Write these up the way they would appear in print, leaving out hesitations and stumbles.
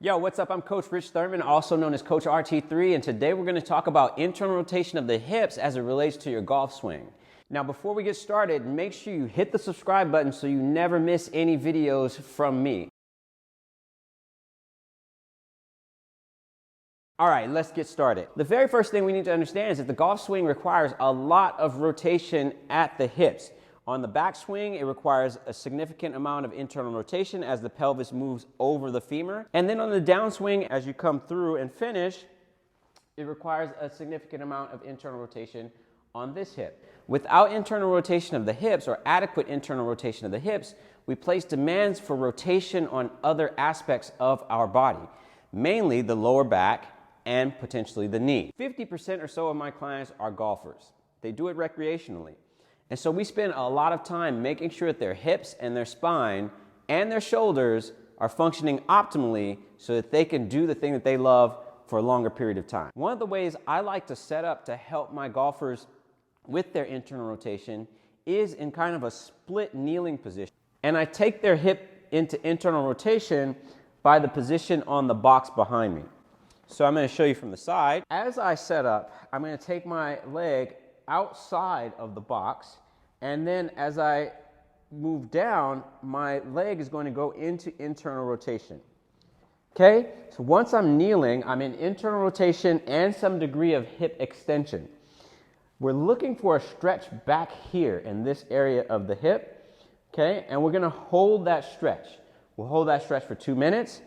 Yo, what's up? I'm Coach Rich Thurman, also known as Coach RT3, and today we're going to talk about internal rotation of the hips as it relates to your golf swing. Now, before we get started, make sure you hit the subscribe button so you never miss any videos from me. All right, let's get started. The very first thing we need to understand is that the golf swing requires a lot of rotation at the hips. On the backswing, it requires a significant amount of internal rotation as the pelvis moves over the femur. And then on the downswing, as you come through and finish, it requires a significant amount of internal rotation on this hip. Without internal rotation of the hips, or adequate internal rotation of the hips, we place demands for rotation on other aspects of our body, mainly the lower back and potentially the knee. 50% or so of my clients are golfers. They do it recreationally. And so we spend a lot of time making sure that their hips and their spine and their shoulders are functioning optimally so that they can do the thing that they love for a longer period of time. One of the ways I like to set up to help my golfers with their internal rotation is in kind of a split kneeling position. And I take their hip into internal rotation by the position on the box behind me. So I'm going to show you from the side. As I set up, I'm going to take my leg outside of the box, and then as I move down, my leg is going to go into internal rotation. Okay, so once I'm kneeling, I'm in internal rotation and some degree of hip extension. We're looking for a stretch back here in this area of the hip, okay, and we're going to hold that stretch. We'll hold that stretch for 2 minutes.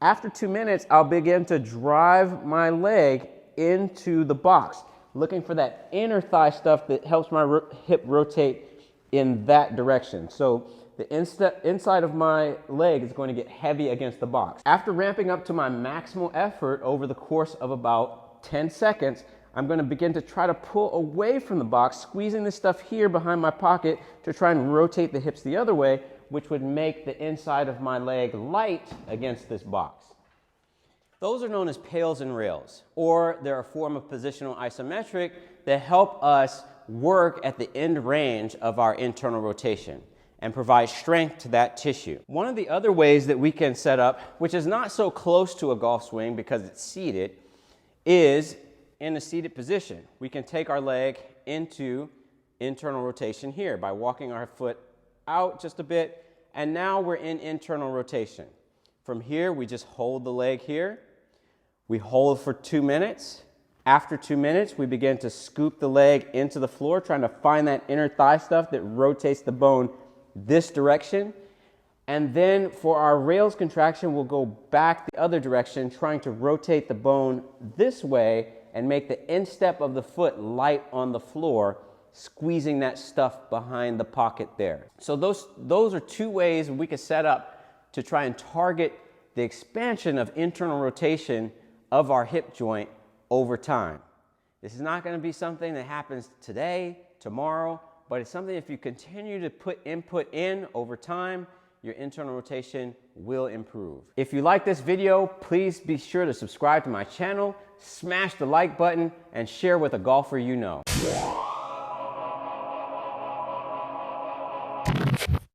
After 2 minutes, I'll begin to drive my leg into the box, looking for that inner thigh stuff that helps my hip rotate in that direction. So the inside of my leg is going to get heavy against the box. After ramping up to my maximal effort over the course of about 10 seconds, I'm going to begin to try to pull away from the box, squeezing this stuff here behind my pocket to try and rotate the hips the other way, which would make the inside of my leg light against this box. Those are known as pails and rails, or they're a form of positional isometric that help us work at the end range of our internal rotation and provide strength to that tissue. One of the other ways that we can set up, which is not so close to a golf swing because it's seated, is in a seated position. We can take our leg into internal rotation here by walking our foot out just a bit, and now we're in internal rotation. From here, we just hold the leg here. We hold for 2 minutes. After 2 minutes, we begin to scoop the leg into the floor, trying to find that inner thigh stuff that rotates the bone this direction. And then for our rails contraction, we'll go back the other direction, trying to rotate the bone this way and make the instep of the foot light on the floor, squeezing that stuff behind the pocket there. So those are 2 ways we can set up to try and target the expansion of internal rotation of our hip joint over time. This is not going to be something that happens today, tomorrow, but it's something if you continue to put input in over time, your internal rotation will improve. If you like this video, please be sure to subscribe to my channel, smash the like button, and share with a golfer you know.